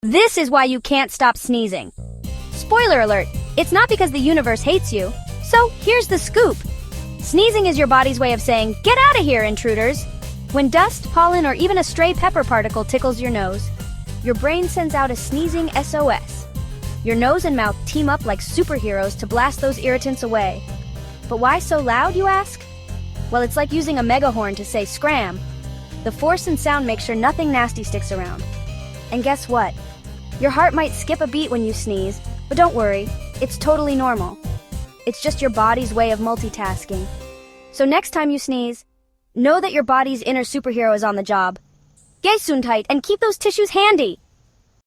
This is why you can't stop sneezing. Spoiler alert, it's not because the universe hates you. So here's the scoop. Sneezing is your body's way of saying, "Get out of here, intruders." When dust, pollen, or even a stray pepper particle tickles your nose, your brain sends out a sneezing SOS. Your nose and mouth team up like superheroes to blast those irritants away. But why so loud, you ask? Well, it's like using a megahorn to say scram. The force and sound make sure nothing nasty sticks around. And guess what? Your heart might skip a beat when you sneeze, but don't worry, it's totally normal. It's just your body's way of multitasking. So next time you sneeze, know that your body's inner superhero is on the job. Gesundheit, and keep those tissues handy!